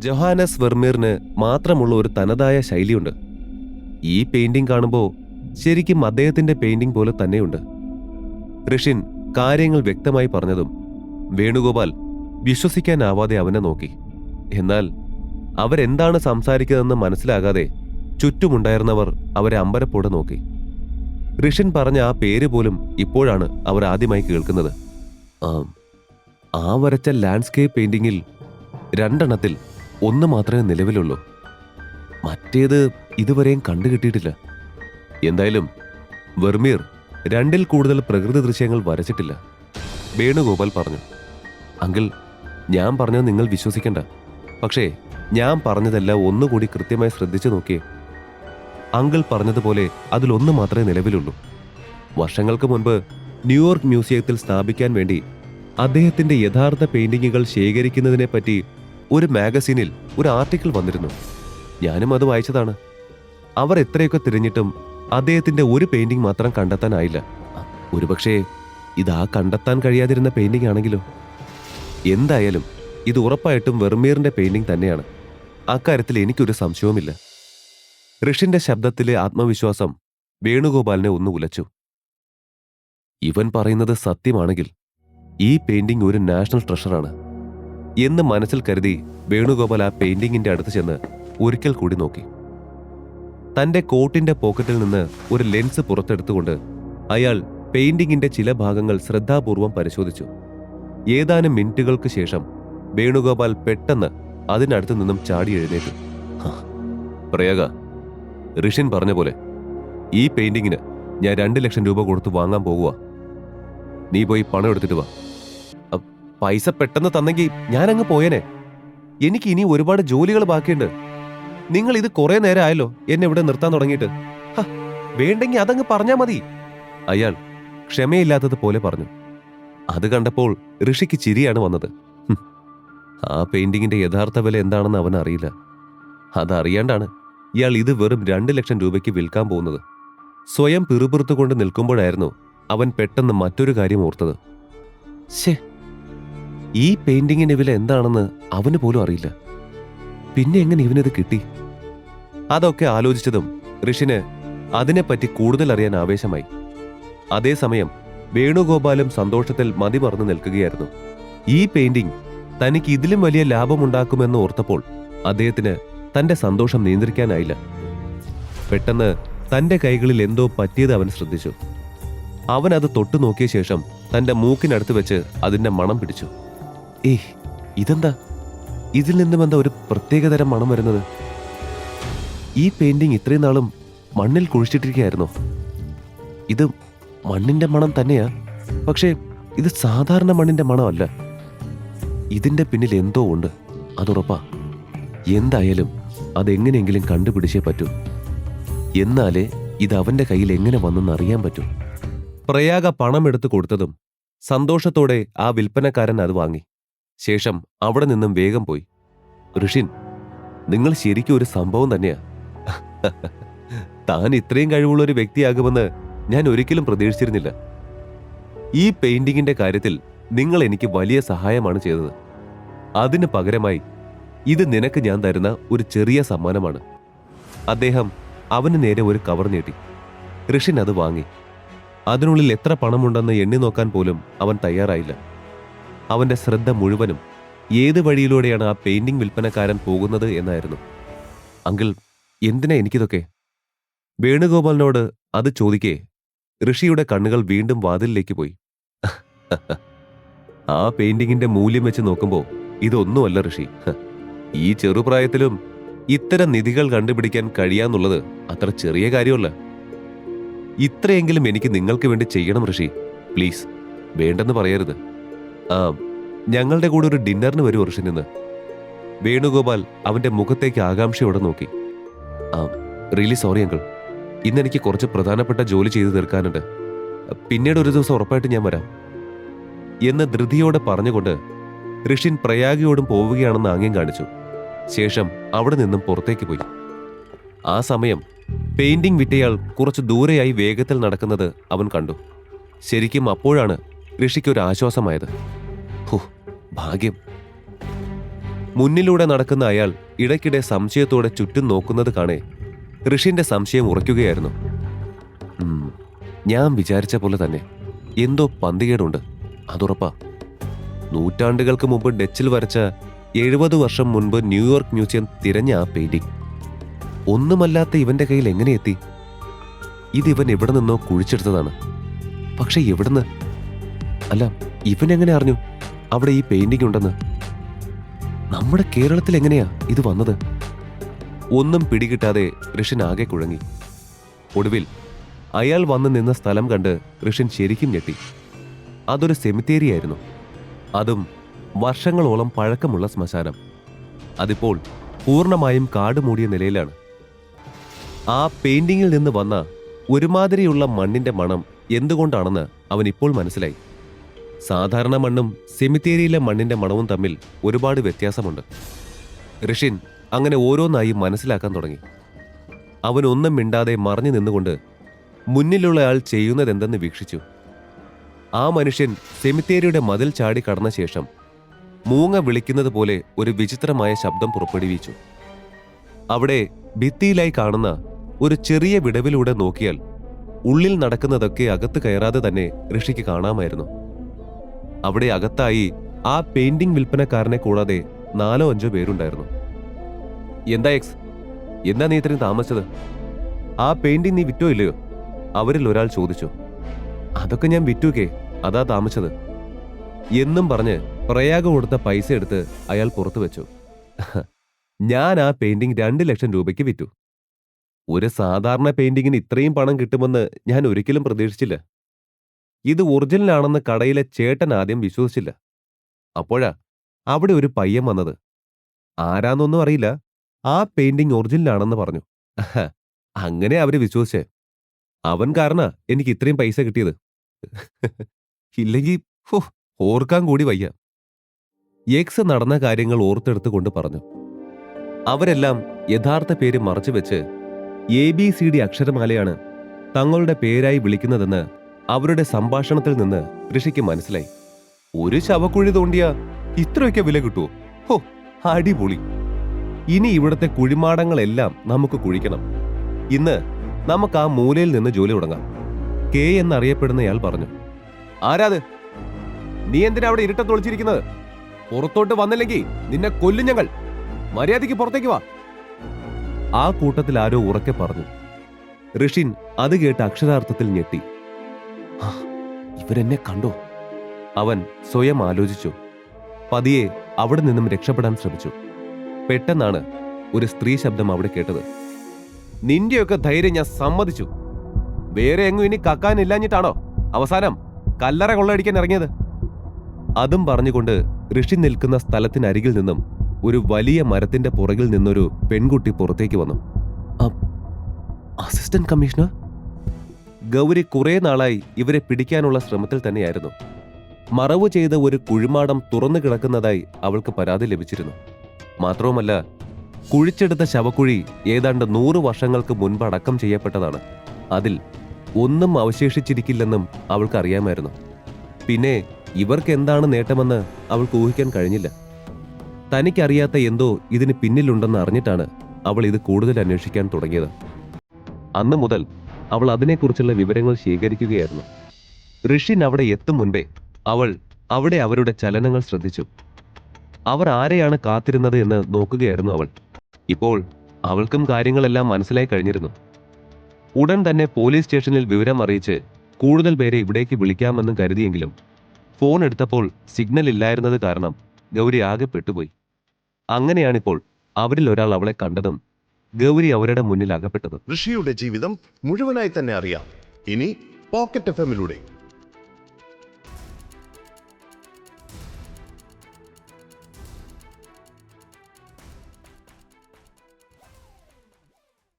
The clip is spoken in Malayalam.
ജൊഹാനസ് വെർമീറിന് മാത്രമുള്ള ഒരു തനതായ ശൈലിയുണ്ട്. ഈ പെയിന്റിംഗ് കാണുമ്പോൾ ശരിക്കും അദ്ദേഹത്തിന്റെ പെയിന്റിംഗ് പോലെ തന്നെയുണ്ട്. ഋഷിൻ കാര്യങ്ങൾ വ്യക്തമായി പറഞ്ഞതും വേണുഗോപാൽ വിശ്വസിക്കാനാവാതെ അവനെ നോക്കി. എന്നാൽ അവരെന്താണ് സംസാരിക്കുന്നതെന്ന് മനസ്സിലാകാതെ ചുറ്റുമുണ്ടായിരുന്നവർ അവരെ അമ്പരപ്പോടെ നോക്കി. ഋഷിൻ പറഞ്ഞ ആ പേര് പോലും ഇപ്പോഴാണ് അവർ ആദ്യമായി കേൾക്കുന്നത്. ആ വരച്ച ലാൻഡ്സ്കേപ്പ് പെയിന്റിങ്ങിൽ 2 എണ്ണത്തിൽ 1 മാത്രമേ നിലവിലുള്ളൂ. മറ്റേത് ഇതുവരെയും കണ്ടുകിട്ടിയിട്ടില്ല. എന്തായാലും വെർമീർ 2ൽ കൂടുതൽ പ്രകൃതി ദൃശ്യങ്ങൾ വരച്ചിട്ടില്ല, വേണുഗോപാൽ പറഞ്ഞു. അങ്കിൾ, ഞാൻ പറഞ്ഞത് നിങ്ങൾ വിശ്വസിക്കണ്ട. പക്ഷേ ഞാൻ പറഞ്ഞതെല്ലാം ഒന്നുകൂടി കൃത്യമായി ശ്രദ്ധിച്ചു നോക്കിയേ. അങ്കിൾ പറഞ്ഞതുപോലെ അതിലൊന്ന് മാത്രമേ നിലവിലുള്ളൂ. വർഷങ്ങൾക്ക് മുൻപ് ന്യൂയോർക്ക് മ്യൂസിയത്തിൽ സ്ഥാപിക്കാൻ വേണ്ടി അദ്ദേഹത്തിന്റെ യഥാർത്ഥ പെയിന്റിങ്ങുകൾ ശേഖരിക്കുന്നതിനെപ്പറ്റി ഒരു മാഗസീനിൽ ഒരു ആർട്ടിക്കിൾ വന്നിരുന്നു. ഞാനും അത് വായിച്ചതാണ്. അവർ എത്രയൊക്കെ തിരഞ്ഞിട്ടും അദ്ദേഹത്തിന്റെ ഒരു പെയിന്റിംഗ് മാത്രം കണ്ടെത്താനായില്ല. ഒരുപക്ഷേ ഇതാ കണ്ടെത്താൻ കഴിയാതിരുന്ന പെയിന്റിംഗ് ആണെങ്കിലോ? എന്തായാലും ഇത് ഉറപ്പായിട്ടും വെർമീറിന്റെ പെയിന്റിംഗ് തന്നെയാണ്. അക്കാര്യത്തിൽ എനിക്കൊരു സംശയവുമില്ല. ഋഷിന്റെ ശബ്ദത്തിലെ ആത്മവിശ്വാസം വേണുഗോപാലിനെ ഒന്ന് ഉലച്ചു. ഇവൻ പറയുന്നത് സത്യമാണെങ്കിൽ ഈ പെയിന്റിംഗ് ഒരു നാഷണൽ ട്രഷറാണ് എന്ന് മനസ്സിൽ കരുതി വേണുഗോപാൽ ആ പെയിന്റിങ്ങിന്റെ അടുത്ത് ചെന്ന് ഒരിക്കൽ കൂടി നോക്കി. തന്റെ കോട്ടിന്റെ പോക്കറ്റിൽ നിന്ന് ഒരു ലെൻസ് പുറത്തെടുത്തുകൊണ്ട് അയാൾ പെയിന്റിങ്ങിന്റെ ചില ഭാഗങ്ങൾ ശ്രദ്ധാപൂർവം പരിശോധിച്ചു. ഏതാനും മിനിറ്റുകൾക്ക് ശേഷം വേണുഗോപാൽ പെട്ടെന്ന് അതിനടുത്ത് നിന്നും ചാടി എഴുന്നേറ്റു. പ്രയാഗ, ഋഷിൻ പറഞ്ഞ പോലെ ഈ പെയിന്റിങ്ങിന് ഞാൻ 2 ലക്ഷം രൂപ കൊടുത്ത് വാങ്ങാൻ പോകുക. നീ പോയി പണം എടുത്തിട്ട് വാ. പൈസ പെട്ടെന്ന് തന്നെങ്കിൽ ഞാനങ്ങ് പോയേനെ. എനിക്ക് ഇനി ഒരുപാട് ജോലികൾ ബാക്കിയുണ്ട്. നിങ്ങൾ ഇത് കുറെ നേരം ആയല്ലോ എന്നെ ഇവിടെ നിർത്താൻ തുടങ്ങിയിട്ട്. വേണ്ടെങ്കിൽ അതങ്ങ് പറഞ്ഞാ മതി, അയാൾ ക്ഷമയില്ലാത്തതുപോലെ പറഞ്ഞു. അത് കണ്ടപ്പോൾ ഋഷിക്ക് ചിരിയാണ് വന്നത്. ആ പെയിന്റിങ്ങിന്റെ യഥാർത്ഥ വില എന്താണെന്ന് അവൻ അറിയില്ല. അതറിയാണ്ടാണ് ഇയാൾ ഇത് വെറും 2 ലക്ഷം രൂപയ്ക്ക് വിൽക്കാൻ പോകുന്നത്. സ്വയം പിറുപിറുത്തുകൊണ്ട് നിൽക്കുമ്പോഴായിരുന്നു അവൻ പെട്ടെന്ന് മറ്റൊരു കാര്യം ഓർത്തത്. ശേ, ഈ പെയിന്റിങ്ങിന്റെ വില എന്താണെന്ന് അവന് പോലും അറിയില്ല. പിന്നെ എങ്ങനെ ഇവനിത് കിട്ടി? അതൊക്കെ ആലോചിച്ചതും ഋഷിന് അതിനെപ്പറ്റി കൂടുതൽ അറിയാൻ ആവേശമായി. അതേസമയം വേണുഗോപാലും സന്തോഷത്തിൽ മതിമറന്നു നിൽക്കുകയായിരുന്നു. ഈ പെയിന്റിംഗ് തനിക്ക് ഇതിലും വലിയ ലാഭമുണ്ടാക്കുമെന്ന് ഓർത്തപ്പോൾ അദ്ദേഹത്തിന് തന്റെ സന്തോഷം നിയന്ത്രിക്കാനായില്ല. പെട്ടെന്ന് തന്റെ കൈകളിൽ എന്തോ പറ്റിയത് അവൻ ശ്രദ്ധിച്ചു. അവൻ അത് തൊട്ടു നോക്കിയ ശേഷം തന്റെ മൂക്കിനടുത്ത് വെച്ച് അതിന്റെ മണം പിടിച്ചു. ഇതെന്താ? ഇതിൽ നിന്നും എന്താ ഒരു പ്രത്യേകതരം മണം വരുന്നത്? ഈ പെയിന്റിംഗ് ഇത്രയും നാളും മണ്ണിൽ കുഴിച്ചിട്ടിരിക്കുകയായിരുന്നോ? ഇത് മണ്ണിന്റെ മണം തന്നെയാ, പക്ഷേ ഇത് സാധാരണ മണ്ണിന്റെ മണമല്ല. ഇതിന്റെ പിന്നിൽ എന്തോ ഉണ്ട്, അതുറപ്പാ. എന്തായാലും അതെങ്ങനെയെങ്കിലും കണ്ടുപിടിച്ചേ പറ്റൂ. എന്നാലേ ഇത് അവന്റെ കയ്യിൽ എങ്ങനെ വന്നെന്ന് അറിയാൻ പറ്റൂ. പ്രയാഗ പണം എടുത്തു കൊടുത്തതും സന്തോഷത്തോടെ ആ വിൽപ്പനക്കാരൻ അത് വാങ്ങി. ശേഷം അവിടെ നിന്നും വേഗം പോയി. ഋഷിൻ, നിങ്ങൾ ശരിക്കും ഒരു സംഭവം തന്നെയാ. താൻ ഇത്രയും കഴിവുള്ള ഒരു വ്യക്തിയാകുമെന്ന് ഞാൻ ഒരിക്കലും പ്രതീക്ഷിച്ചിരുന്നില്ല. ഈ പെയിന്റിങ്ങിന്റെ കാര്യത്തിൽ നിങ്ങൾ എനിക്ക് വലിയ സഹായമാണ് ചെയ്തത്. അതിന് പകരമായി ഇത് നിനക്ക് ഞാൻ തരുന്ന ഒരു ചെറിയ സമ്മാനമാണ്. അദ്ദേഹം അവന് നേരെ ഒരു കവർ നീട്ടി. ഋഷിൻ അത് വാങ്ങി. അതിനുള്ളിൽ എത്ര പണമുണ്ടെന്ന് എണ്ണി നോക്കാൻ പോലും അവൻ തയ്യാറായില്ല. അവന്റെ ശ്രദ്ധ മുഴുവനും ഏത് വഴിയിലൂടെയാണ് ആ പെയിന്റിംഗ് വിൽപ്പനക്കാരൻ പോകുന്നത് എന്നായിരുന്നു. അങ്കിൾ, എന്തിനാ എനിക്കിതൊക്കെ? വേണുഗോപാലിനോട് അത് ചോദിക്കേ ഋഷിയുടെ കണ്ണുകൾ വീണ്ടും വാതിലിലേക്ക് പോയി. ആ പെയിന്റിങ്ങിന്റെ മൂല്യം വെച്ച് നോക്കുമ്പോൾ ഇതൊന്നുമല്ല ഋഷി. ഈ ചെറുപ്രായത്തിലും ഇത്തരം നിധികൾ കണ്ടുപിടിക്കാൻ കഴിയാന്നുള്ളത് അത്ര ചെറിയ കാര്യമല്ല. ഇത്രയെങ്കിലും എനിക്ക് നിങ്ങൾക്ക് വേണ്ടി ചെയ്യണം ഋഷി, പ്ലീസ്. വേണ്ടെന്ന് പറയരുത്. ഞങ്ങളുടെ കൂടെ ഒരു ഡിന്നറിന് വരൂ ഋഷി നിന്ന്. വേണുഗോപാൽ അവന്റെ മുഖത്തേക്ക് ആകാംക്ഷയോടെ നോക്കി. റിയലി സോറി അങ്കിൾ, ഇന്നെനിക്ക് കുറച്ച് പ്രധാനപ്പെട്ട ജോലി ചെയ്തു തീർക്കാനുണ്ട്. പിന്നീട് ഒരു ദിവസം ഉറപ്പായിട്ട് ഞാൻ വരാം എന്ന് ധൃതിയോടെ പറഞ്ഞുകൊണ്ട് ഋഷിൻ പ്രയാഗയോടും പോവുകയാണെന്ന് ആംഗ്യം കാണിച്ചു. ശേഷം അവിടെ നിന്നും പുറത്തേക്ക് പോയി. ആ സമയം പെയിന്റിംഗ് വിറ്റയാൾ കുറച്ചു ദൂരെയായി വേഗത്തിൽ നടക്കുന്നത് അവൻ കണ്ടു. ശരിക്കും അപ്പോഴാണ് ഋഷിക്കൊരു ആശ്വാസമായത്. ഭാഗ്യം. മുന്നിലൂടെ നടക്കുന്ന അയാൾ ഇടയ്ക്കിടെ സംശയത്തോടെ ചുറ്റും നോക്കുന്നത് കാണേ ഋഷിന്റെ സംശയം ഉറയ്ക്കുകയായിരുന്നു. ഞാൻ വിചാരിച്ച പോലെ തന്നെ എന്തോ പന്തികേടുണ്ട്, അതുറപ്പാ. നൂറ്റാണ്ടുകൾക്ക് മുമ്പ് ഡച്ചിൽ വരച്ച 70 വർഷം മുൻപ് ന്യൂയോർക്ക് മ്യൂസിയം തിരഞ്ഞ ആ പെയിന്റിംഗ് ഒന്നുമല്ലാത്ത ഇവന്റെ കയ്യിൽ എങ്ങനെ എത്തി? ഇതിവൻ എവിടെ നിന്നോ കുഴിച്ചെടുത്തതാണ്. പക്ഷെ എവിടുന്ന്? അല്ല, ഇവൻ എങ്ങനെ അറിഞ്ഞു അവിടെ ഈ പെയിന്റിംഗ് ഉണ്ടെന്ന്? നമ്മുടെ കേരളത്തിൽ എങ്ങനെയാ ഇത് വന്നത്? ഒന്നും പിടികിട്ടാതെ ഋഷൻ ആകെ കുഴങ്ങി. ഒടുവിൽ അയാൾ വന്ന് നിന്ന സ്ഥലം കണ്ട് ഋഷൻ ശരിക്കും ഞെട്ടി. അതൊരു സെമിത്തേരിയായിരുന്നു. അതും വർഷങ്ങളോളം പഴക്കമുള്ള ശ്മശാനം. അതിപ്പോൾ പൂർണ്ണമായും കാട് മൂടിയ നിലയിലാണ്. ആ പെയിന്റിങ്ങിൽ നിന്ന് വന്ന ഒരുമാതിരിയുള്ള മണ്ണിന്റെ മണം എന്തുകൊണ്ടാണെന്ന് അവൻ ഇപ്പോൾ മനസ്സിലായി. സാധാരണ മണ്ണും സെമിത്തേരിയിലെ മണ്ണിന്റെ മണവും തമ്മിൽ ഒരുപാട് വ്യത്യാസമുണ്ട്. ഋഷിൻ അങ്ങനെ ഓരോന്നായി മനസ്സിലാക്കാൻ തുടങ്ങി. അവൻ ഒന്നും മിണ്ടാതെ മറഞ്ഞു നിന്നുകൊണ്ട് മുന്നിലുള്ളയാൾ ചെയ്യുന്നതെന്തെന്ന് വീക്ഷിച്ചു. ആ മനുഷ്യൻ സെമിത്തേരിയുടെ മതിൽ ചാടി കടന്ന ശേഷം മൂങ്ങ വിളിക്കുന്നത് പോലെ ഒരു വിചിത്രമായ ശബ്ദം പുറപ്പെടുവിച്ചു. അവിടെ ഭിത്തിയിലായി കാണുന്ന ഒരു ചെറിയ വിടവിലൂടെ നോക്കിയാൽ ഉള്ളിൽ നടക്കുന്നതൊക്കെ അകത്ത് കയറാതെ തന്നെ ഋഷിക്ക് കാണാമായിരുന്നു. അവിടെ അകത്തായി ആ പെയിന്റിംഗ് വിൽപ്പനക്കാരനെ കൂടാതെ 4-5 പേരുണ്ടായിരുന്നു. എന്താ എക്സ്, എന്താ നീ ഇത്രയും താമസിച്ചത്? ആ പെയിന്റിംഗ് നീ വിറ്റോ ഇല്ലയോ? അവരിൽ ഒരാൾ ചോദിച്ചു. അതൊക്കെ ഞാൻ വിറ്റുകേ, അതാ താമസിച്ചത് എന്നും പറഞ്ഞ് പ്രയാഗം കൊടുത്ത പൈസ എടുത്ത് അയാൾ പുറത്തു വെച്ചു. ഞാൻ ആ പെയിന്റിംഗ് 2 ലക്ഷം രൂപയ്ക്ക് വിറ്റു. ഒരു സാധാരണ പെയിന്റിങ്ങിന് ഇത്രയും പണം കിട്ടുമെന്ന് ഞാൻ ഒരിക്കലും പ്രതീക്ഷിച്ചില്ല. ഇത് ഒറിജിനൽ ആണെന്ന് കടയിലെ ചേട്ടൻ ആദ്യം വിശ്വസിച്ചില്ല. അപ്പോഴാ അവിടെ ഒരു പയ്യൻ വന്നത്. ആരാന്നൊന്നും അറിയില്ല, ആ പെയിന്റിംഗ് ഒറിജിനൽ ആണെന്ന് പറഞ്ഞു. അങ്ങനെ അവര് വിശ്വസിച്ചേ. അവൻ കാരണ എനിക്ക് ഇത്രയും പൈസ കിട്ടിയത്. ഇല്ലെങ്കിൽ ഓർക്കാൻ കൂടി വയ്യ. എക്സ് നടന്ന കാര്യങ്ങൾ ഓർത്തെടുത്തുകൊണ്ട് പറഞ്ഞു. അവരെല്ലാം യഥാർത്ഥ പേര് മറച്ചുവെച്ച് ABCD അക്ഷരമാലയാണ് തങ്ങളുടെ പേരായി വിളിക്കുന്നതെന്ന് അവരുടെ സംഭാഷണത്തിൽ നിന്ന് ഋഷിക്ക് മനസ്സിലായി. ഒരു ശവക്കുഴി തോണ്ടിയ ഇത്രയൊക്കെ വില കിട്ടുമോ? ഹോ, അടിപൊളി. ഇനി ഇവിടുത്തെ കുഴിമാടങ്ങളെല്ലാം നമുക്ക് കുഴിക്കണം. ഇന്ന് നമുക്ക് ആ മൂലയിൽ നിന്ന് ജോലി തുടങ്ങാം. കെ എന്നറിയപ്പെടുന്നയാൾ പറഞ്ഞു. ആരാത്? നീ എന്തിനാ അവിടെ ഇരുട്ടത്ത് ഒളിച്ചിരിക്കുന്നത്? പുറത്തോട്ട് വന്നില്ലെങ്കിൽ നിന്നെ കൊല്ലും ഞങ്ങൾ. മര്യാദയ്ക്ക് പുറത്തേക്ക് വാ. ആ കൂട്ടത്തിൽ ആരോ ഉറക്കെ പറഞ്ഞു. ഋഷിൻ അത് കേട്ട് അക്ഷരാർത്ഥത്തിൽ ഞെട്ടി. ഇവരെന്നെ കണ്ടോ? അവൻ സ്വയം ആലോചിച്ചു. പതിയെ അവിടെ നിന്നും രക്ഷപ്പെടാൻ ശ്രമിച്ചു. പെട്ടെന്നാണ് ഒരു സ്ത്രീ ശബ്ദം അവിടെ കേട്ടത്. നിന്റെയൊക്കെ ധൈര്യം ഞാൻ സമ്മതിച്ചു. വേറെ എങ്ങും ഇനി കക്കാനില്ലാഞ്ഞിട്ടാണോ അവസാനം കല്ലറ കൊള്ളയടിക്കാൻ ഇറങ്ങിയത്? അതും പറഞ്ഞുകൊണ്ട് ഋഷി നിൽക്കുന്ന സ്ഥലത്തിനരികിൽ നിന്നും ഒരു വലിയ മരത്തിന്റെ പുറകിൽ നിന്നൊരു പെൺകുട്ടി പുറത്തേക്ക് വന്നു. Assistant commissioner? ഗൗരി കുറെ നാളായി ഇവരെ പിടിക്കാനുള്ള ശ്രമത്തിൽ തന്നെയായിരുന്നു. മറവ് ചെയ്ത ഒരു കുഴിമാടം തുറന്നു കിടക്കുന്നതായി അവൾക്ക് പരാതി ലഭിച്ചിരുന്നു. മാത്രവുമല്ല, കുഴിച്ചെടുത്ത ശവക്കുഴി ഏതാണ്ട് 100 വർഷങ്ങൾക്ക് മുൻപ് അടക്കം ചെയ്യപ്പെട്ടതാണ്. അതിൽ ഒന്നും അവശേഷിച്ചിരിക്കില്ലെന്നും അവൾക്ക് അറിയാമായിരുന്നു. പിന്നെ ഇവർക്ക് എന്താണ് നേട്ടമെന്ന് അവൾക്ക് ഊഹിക്കാൻ കഴിഞ്ഞില്ല. തനിക്കറിയാത്ത എന്തോ ഇതിന് പിന്നിലുണ്ടെന്ന് അറിഞ്ഞിട്ടാണ് അവൾ ഇത് കൂടുതൽ അന്വേഷിക്കാൻ തുടങ്ങിയത്. അന്ന് മുതൽ അവൾ അതിനെക്കുറിച്ചുള്ള വിവരങ്ങൾ ശേഖരിക്കുകയായിരുന്നു. ഋഷിൻ അവിടെ എത്തും മുൻപേ അവൾ അവിടെ അവരുടെ ചലനങ്ങൾ ശ്രദ്ധിച്ചു. അവർ ആരെയാണ് കാത്തിരുന്നത് എന്ന് നോക്കുകയായിരുന്നു അവൾ. ഇപ്പോൾ അവൾക്കും കാര്യങ്ങളെല്ലാം മനസ്സിലായി കഴിഞ്ഞിരുന്നു. ഉടൻ തന്നെ പോലീസ് സ്റ്റേഷനിൽ വിവരം അറിയിച്ച് കൂടുതൽ പേരെ ഇവിടേക്ക് വിളിക്കാമെന്ന് കരുതിയെങ്കിലും ഫോൺ എടുത്തപ്പോൾ സിഗ്നൽ ഇല്ലായിരുന്നത് കാരണം ഗൗരി ആകെ പെട്ടുപോയി. അങ്ങനെയാണിപ്പോൾ അവരിൽ ഒരാൾ അവളെ കണ്ടതും ഗൗരി അവരുടെ മുന്നിൽ അകപ്പെട്ടത്. ഋഷിയുടെ ജീവിതം മുഴുവനായി തന്നെ അറിയാം ഇനി പോക്കറ്റ് FM-ലൂടെ.